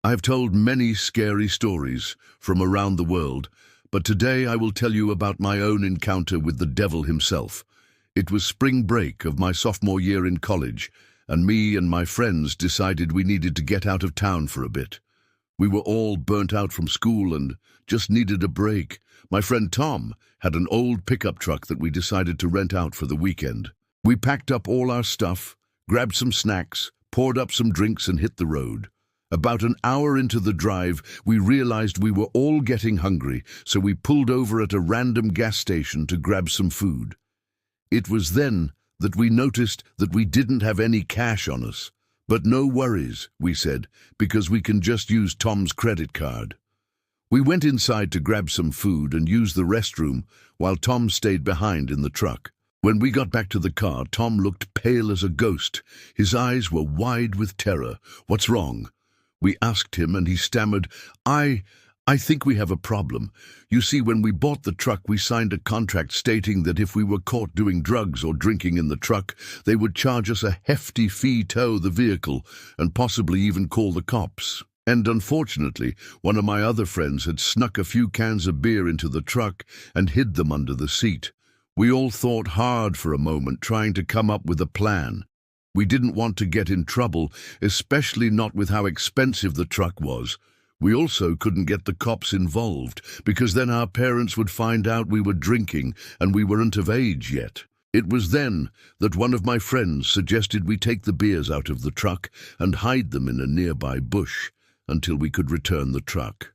I've told many scary stories from around the world, but today I will tell you about my own encounter with the devil himself. It was spring break of my sophomore year in college, and me and my friends decided we needed to get out of town for a bit. We were all burnt out from school and just needed a break. My friend Tom had an old pickup truck that we decided to rent out for the weekend. We packed up all our stuff, grabbed some snacks, poured up some drinks and hit the road. About an hour into the drive, we realized we were all getting hungry, so we pulled over at a random gas station to grab some food. It was then that we noticed that we didn't have any cash on us. But no worries, we said, because we can just use Tom's credit card. We went inside to grab some food and use the restroom while Tom stayed behind in the truck. When we got back to the car, Tom looked pale as a ghost. His eyes were wide with terror. "What's wrong?" We asked him and he stammered, I think we have a problem. You see, when we bought the truck, we signed a contract stating that if we were caught doing drugs or drinking in the truck, they would charge us a hefty fee to tow the vehicle and possibly even call the cops. And unfortunately, one of my other friends had snuck a few cans of beer into the truck and hid them under the seat. We all thought hard for a moment, trying to come up with a plan. We didn't want to get in trouble, especially not with how expensive the truck was. We also couldn't get the cops involved, because then our parents would find out we were drinking and we weren't of age yet. It was then that one of my friends suggested we take the beers out of the truck and hide them in a nearby bush until we could return the truck.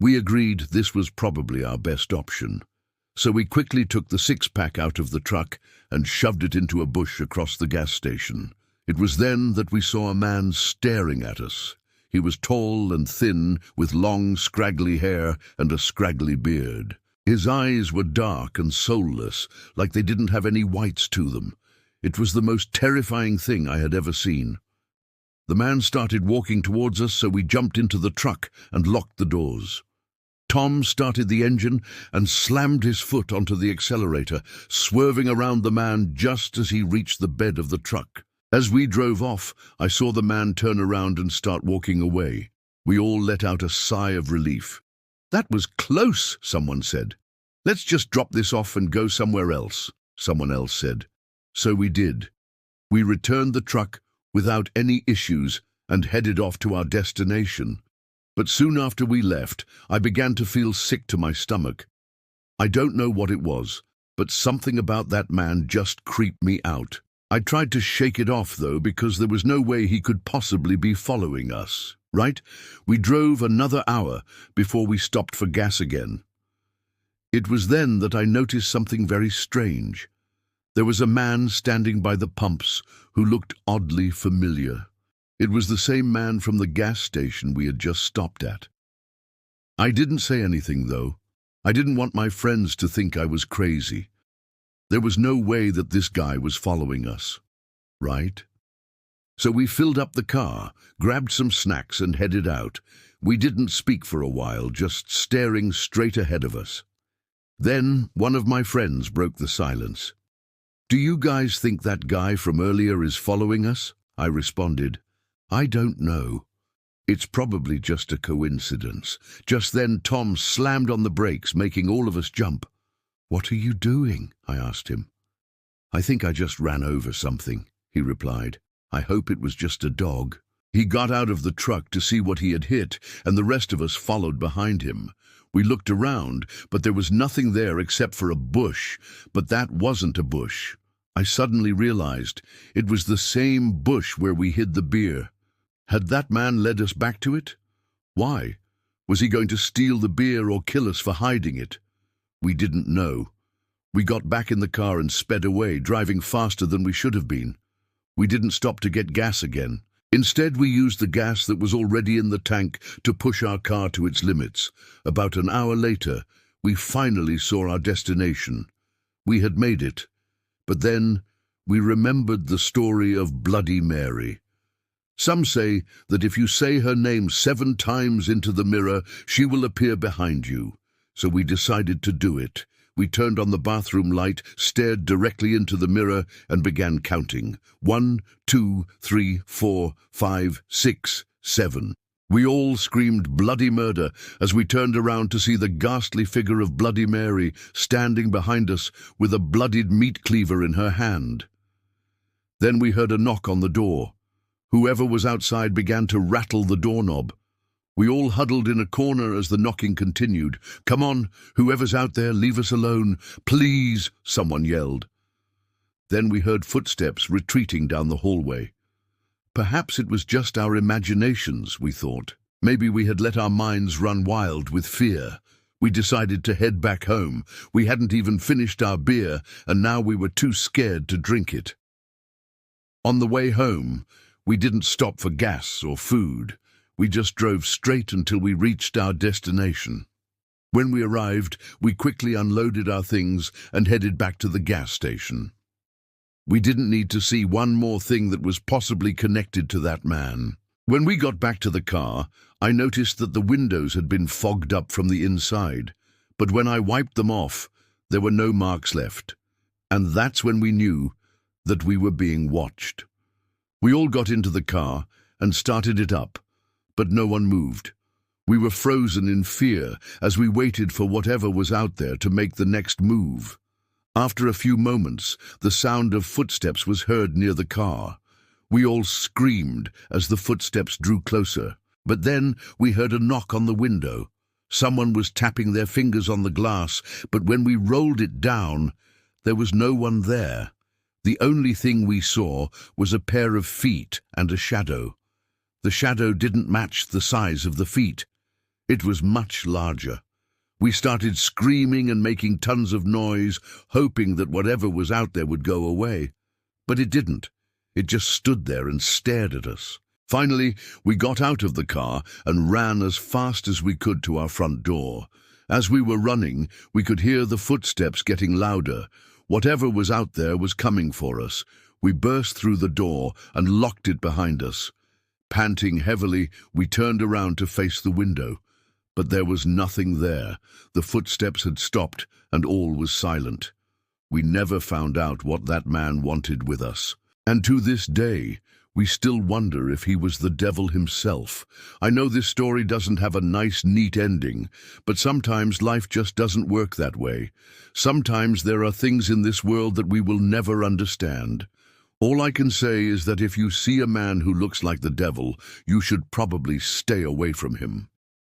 We agreed this was probably our best option. So we quickly took the six-pack out of the truck and shoved it into a bush across the gas station. It was then that we saw a man staring at us. He was tall and thin, with long, scraggly hair and a scraggly beard. His eyes were dark and soulless, like they didn't have any whites to them. It was the most terrifying thing I had ever seen. The man started walking towards us, so we jumped into the truck and locked the doors. Tom started the engine and slammed his foot onto the accelerator, swerving around the man just as he reached the bed of the truck. As we drove off, I saw the man turn around and start walking away. We all let out a sigh of relief. "That was close," someone said. "Let's just drop this off and go somewhere else," someone else said. So we did. We returned the truck without any issues and headed off to our destination. But soon after we left, I began to feel sick to my stomach. I don't know what it was, but something about that man just creeped me out. I tried to shake it off, though, because there was no way he could possibly be following us, right? We drove another hour before we stopped for gas again. It was then that I noticed something very strange. There was a man standing by the pumps who looked oddly familiar. It was the same man from the gas station we had just stopped at. I didn't say anything, though. I didn't want my friends to think I was crazy. There was no way that this guy was following us, right? So we filled up the car, grabbed some snacks and headed out. We didn't speak for a while, just staring straight ahead of us. Then one of my friends broke the silence. "Do you guys think that guy from earlier is following us?" I responded. "I don't know. It's probably just a coincidence." Just then Tom slammed on the brakes, making all of us jump. "What are you doing?" I asked him. "I think I just ran over something," he replied. "I hope it was just a dog." He got out of the truck to see what he had hit, and the rest of us followed behind him. We looked around, but there was nothing there except for a bush. But that wasn't a bush. I suddenly realized it was the same bush where we hid the beer. Had that man led us back to it? Why? Was he going to steal the beer or kill us for hiding it? We didn't know. We got back in the car and sped away, driving faster than we should have been. We didn't stop to get gas again. Instead, we used the gas that was already in the tank to push our car to its limits. About an hour later, we finally saw our destination. We had made it. But then we remembered the story of Bloody Mary. Some say that if you say her name 7 times into the mirror, she will appear behind you. So we decided to do it. We turned on the bathroom light, stared directly into the mirror, and began counting. 1, 2, 3, 4, 5, 6, 7. We all screamed bloody murder as we turned around to see the ghastly figure of Bloody Mary standing behind us with a bloodied meat cleaver in her hand. Then we heard a knock on the door. Whoever was outside began to rattle the doorknob. We all huddled in a corner as the knocking continued. "Come on, whoever's out there, leave us alone. Please," someone yelled. Then we heard footsteps retreating down the hallway. Perhaps it was just our imaginations, we thought. Maybe we had let our minds run wild with fear. We decided to head back home. We hadn't even finished our beer, and now we were too scared to drink it. On the way home, we didn't stop for gas or food. We just drove straight until we reached our destination. When we arrived, we quickly unloaded our things and headed back to the gas station. We didn't need to see one more thing that was possibly connected to that man. When we got back to the car, I noticed that the windows had been fogged up from the inside, but when I wiped them off, there were no marks left. And that's when we knew that we were being watched. We all got into the car and started it up, but no one moved. We were frozen in fear as we waited for whatever was out there to make the next move. After a few moments, the sound of footsteps was heard near the car. We all screamed as the footsteps drew closer. But then we heard a knock on the window. Someone was tapping their fingers on the glass, but when we rolled it down, there was no one there. The only thing we saw was a pair of feet and a shadow. The shadow didn't match the size of the feet. It was much larger. We started screaming and making tons of noise, hoping that whatever was out there would go away. But it didn't. It just stood there and stared at us. Finally, we got out of the car and ran as fast as we could to our front door. As we were running, we could hear the footsteps getting louder. Whatever was out there was coming for us. We burst through the door and locked it behind us. Panting heavily, we turned around to face the window. But there was nothing there. The footsteps had stopped, and all was silent. We never found out what that man wanted with us. And to this day, we still wonder if he was the devil himself. I know this story doesn't have a nice, neat ending, but sometimes life just doesn't work that way. Sometimes there are things in this world that we will never understand. All I can say is that if you see a man who looks like the devil, you should probably stay away from him.